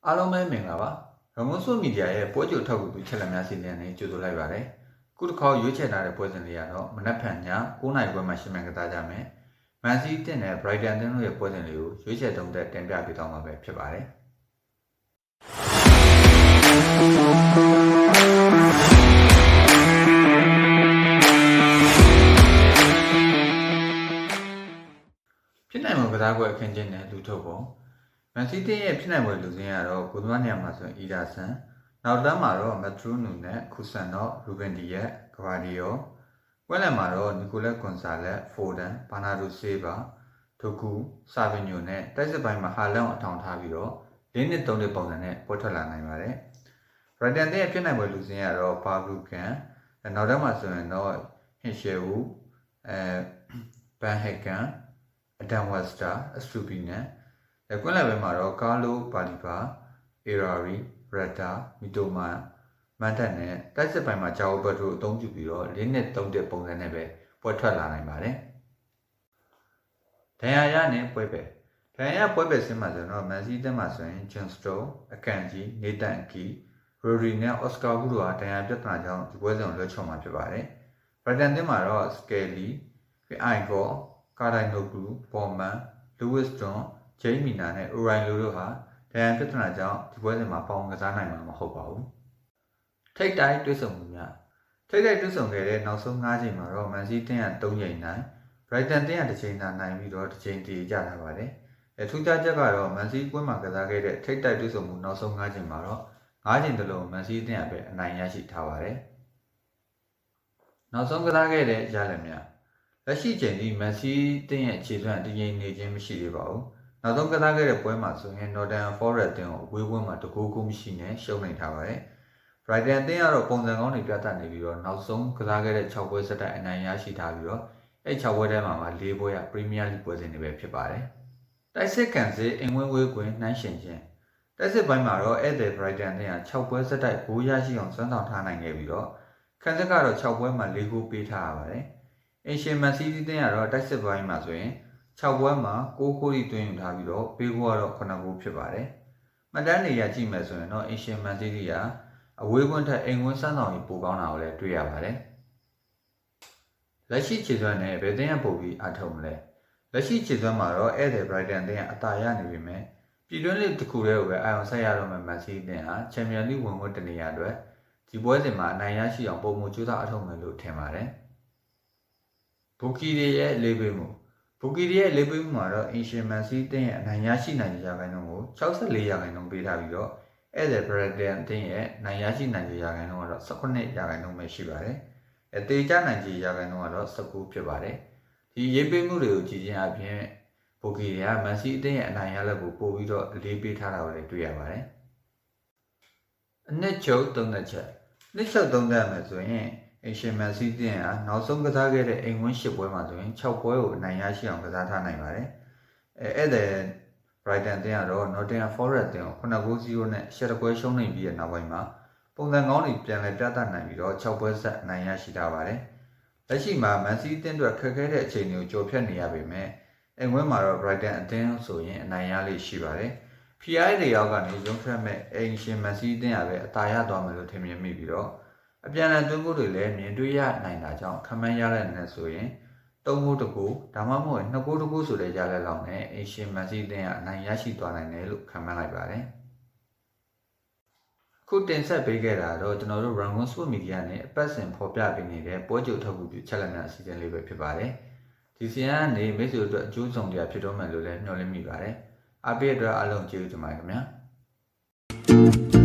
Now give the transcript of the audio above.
အားလုံးပဲမင်္ဂလာပါရမွန်ဆိုမီဒီယာရဲ့ပွဲကြိုထောက်ကူပြုချက်လက်များစီစဉ်နေကြိုဆိုလိုက်ပါတယ်ခုတစ်ခါရွေးချယ်ထားတဲ့ပွဲစဉ်လေးကတော့မနက်ဖြန်ည9:00နာရီခွဲမှာရှင်းမှန်ကစားကြမယ်မန်စီးတင်နဲ့ Brighton တင်းတို့ရဲ့ပွဲစဉ်လေးကိုရွေးချယ်တုံးသက်တင်ပြပေးသွားမှာပဲဖြစ်ပါတယ်ဖြစ်နိုင်မှုကစားပွဲအခင်းချင်းနဲ့လူထုတ်ပုံမန်စီးတင်ရဲ့ဖြစ်နိုင်ပွဲလူစင်းကတော့ကိုသမားနေရာမှာဆိုရင်အီဒါဆန်နောက်တန်းမှာတော့မက်ထရူနူနဲ့ခူဆန်တော့ရူဘန်ဒီရဲ့ဂဗာဒီယိုဝက်လက်မှာတော့နီကိုလက်ကွန်ဆာလက်ဖိုဒန်ဘာနာဒိုဆေးဘာဒိုကူဆာဗင်ညိုနဲ့တိုက်စစ်ပိုင်းမှာဟာလန်အထောင်ထားပြီးတော့၄နှစ်၃နှစ်ပုံစံနဲ့ပွဲထွက်လာနိုင်ပါတယ်ဘရိုက်တန်ရဲ့ဖြစ်နိုင်ပွဲလူစင်းကတော့ဘာဘလူးကန်နောက်တန်းမှာဆိုရင်တော့ဟင်ရှယ်ဝူဘန်ဟက်ကန်အဒမ်ဝက်စတာအစထူဘီနန်ကွင်းလက်ဘက်မှာတော့ကာလိုပါလီဘာအေရာရီရက်တာမီတိုမာမန်တက်နဲ့တိုက်စစ်ပိုင်းမှာဂျာဝဘတ်တို့အသုံးပြုပြီးတော့၄နှစ်၃နှစ်ပုံစံနဲ့ပဲပွဲထွက်လာနိုင်ပါတယ်ဒဏ်ရာရနဲ့ပွဲပဲဒဏ်ရာပွဲပဲဆင်းမှာဆိုတော့မန်စီးတက်မှာဆိုရင်ဂျွန်စတိုအကန်ကြီးနေတန်ကီရိုရီနဲ့အော်စကာဘူးတို့ဟာဒဏ်ရာပြဿနာကြောင့်ဒီပွဲစဉ်ကိုလွှဲချော်မှာဖြစ်ပါတယ်ဘရတန်တက်မှာတော့စကယ်လီအိုင်ဂေါကာဒိုင်နိုဂလူပေါ်မန်လူးဝစ်တွန်ဂျိမ်းမီနာနဲ့အိုရိုင်လိုတို့ဟာဒဏ်ရာပြဿနာကြောင့်ဒီပွဲစဉ်မှာပေါင်ကစားနိုင်မှာမဟုတ်ပါဘူးထိတ်တိုက်တွဲဆုံမှုများထိတ်တိုက်တွဲဆုံခဲ့တဲ့နောက်ဆုံး၅ချိန်မှာတော့မန်စီးတင်းက3ချိန်နိုင်ဘရိုက်တန်တင်းက1ချိန်သာနိုင်ပြီးတော့1ချိန်တည်ကြတာပါတယ်ထူးခြားချက်ကတော့မန်စီးကွင်းမှာကစားခဲ့တဲ့ထိတ်တိုက်တွဲဆုံမှုနောက်ဆုံး၅ချိန်မှာတော့၅ချိန်တလုံးမန်စီးတင်းကပဲအနိုင်ရရှိထားပါတယ်နောက်ဆုံးကစားခဲ့တဲ့ရလဒ်များလက်ရှိချိန်ဒီမန်စီးတင်းရဲ့ခြေစွမ်းတည်ငြိမ်နေခြင်းမရှိသေးပါဘူးနောက်ဆုံးကစားခဲ့တဲ့ပွဲမှာဆိုရင် Nottingham Forest တင်းကိုဝေးဝန်းမှာတကူကူမရှိနဲ့ရှုံးနိုင်ထားပါတယ်။ Brighton တင်းကတော့ပုံစံကောင်းတွေပြသနေပြီးတော့နောက်ဆုံးကစားခဲ့တဲ့6ပွဲဆက်တိုက်အနိုင်ရရှိထားပြီးတော့အဲ့6ပွဲထဲမှာ4ပွဲက Premier League ပွဲစဉ်တွေပဲဖြစ်ပါတယ်။တိုက်စစ်ကန်စစ်အင်ဝင်းဝေးကွင်းနှိုင်းရှင်ခြင်းတိုက်စစ်ပိုင်းမှာတော့ဧည့်သည် Brighton တင်းက6ပွဲဆက်တိုက်ဂိုးရရှိအောင်စွမ်းဆောင်ထားနိုင်ခဲ့ပြီးတော့ခံစစ်ကတော့6ပွဲမှာ4ဂိုးပေးထားရပါတယ်။အင်ရှင်မန်စီးတီးတင်းကတော့တိုက်စစ်ပိုင်းမှာဆိုရင်6ပွဲမှာ9ဂိုးသွင်းယူထားပြီးတော့ပေးဂိုးကတော့9ဂိုးဖြစ်ပါတယ်။မှတ်တမ်းတွေရကြည့်မယ်ဆိုရင်တော့အင်ရှင်မန်စီးတီးကအဝေးကွင်းထက်အိမ်ကွင်းစမ်းဆောင်ရေးပိုကောင်းတာကိုလည်းတွေ့ရပါတယ်။လက်ရှိခြေစွမ်းနဲ့ဘယ်တင်းရပို့ပြီးအထုံးမလဲ။လက်ရှိခြေစွမ်းမှာတော့ဧည့်သည် Brighton တင်းကအသာရနေပြီမဲ့ပြည်တွင်းလေးတစ်ခုတည်းကိုပဲအာရုံစိုက်ရတော့မှမန်စီးတင်းဟာချန်ပီယံလိဝင်ခွင့်တနေရာအတွက်ဒီပွဲစဉ်မှာအနိုင်ရရှိအောင်ပုံမှုကြိုးစားအထုံးမယ်လို့ထင်ပါတယ်။ဘူကီတွေရဲ့လေးပေးမှုဘူကီရီရဲ့လေးပေးမှုမှာတော့အင်ရှင်မန်စီးတင်းရဲ့အနိုင်ရရှိနိုင်ရာခိုင်နှုန်းကို64%ပေးထားပြီးတော့ဧည့်သည် Brighton တင်းရဲ့နိုင်ရရှိနိုင်ရာခိုင်နှုန်းကတော့18%ပဲရှိပါတယ်။တေချနိုင်ခြေရာခိုင်နှုန်းကတော့19ဖြစ်ပါတယ်။ဒီရေးပေးမှုတွေကိုကြည့်ခြင်းအပြင်ဘူကီရီကမန်စီးတင်းရဲ့အနိုင်ရလဒ်ကိုပို့ပြီးတော့အလေးပေးထားတာကိုလည်းတွေ့ရပါတယ်။အနှစ်ချုပ်သုံးသက်ချက်နှစ်ချုပ်သုံးသက်မယ်ဆိုရင်အင်ရှင်မန်စီးတင်းကနောက်ဆုံးကစားခဲ့တဲ့အိမ်ဝင်း10ပွဲမှာဆိုရင်6ပွဲကိုအနိုင်ရရှိအောင်ကစားထားနိုင်ပါတယ်။ဧည့်သည် Brighton တင်းကတော့ Nottingham Forest တင်းကို9-0နဲ့10ပွဲရှုံးနေပြီးတဲ့နောက်ပိုင်းမှာပုံစံကောင်းတွေပြန်လည်ပြသနိုင်ပြီးတော့6ပွဲဆက်အနိုင်ရရှိထားပါတယ်။လက်ရှိမှာမန်စီးတင်းတို့ခက်ခဲတဲ့အခြေအနေကိုကျော်ဖြတ်နေရပေမဲ့အိမ်ဝင်းမှာတော့ Brighton အတင်းဆိုရင်အနိုင်ရလိမ့်ရှိပါတယ်။ PI တွေရောက်ကနေရုံးထွက်မဲ့အင်ရှင်မန်စီးတင်းကပဲအသာရသွားမယ်လို့ထင်မြင်မိပြီးတော့အပြန်အလှန်တွင်းကိုတွေလည်းမြင်တွေ့ရနိုင်တာကြောင့်ခမန်းရတဲ့နဲ့ဆိုရင်3ဂိုးတကူဒါမှမဟုတ်2ဂိုးတကူဆိုတဲ့ရလက်လောက်နဲ့အင်ရှင်မန်စီးတင်းကအနိုင်ရရှိသွားနိုင်တယ်လို့ခန့်မှန်းလိုက်ပါတယ်။ခုတင်ဆက်ပေးခဲ့တာတော့ကျွန်တော်တို့ Rangon Sport Media နဲ့အပတ်စဉ်ဖော်ပြပေးနေတဲ့ပွဲကြိုထုတ်ကူပြုချက်လက်များအစီအစဉ်လေးပဲဖြစ်ပါတယ်။ဒီစီရင်ကနေမိတ်ဆွေတို့အကျိုးဆောင်တရားဖြစ်တော့မယ်လို့လည်းမျှော်လင့်မိပါတယ်။အားပေးတဲ့အတွက်အားလုံးကျေးဇူးတင်ပါတယ်ခင်ဗျာ။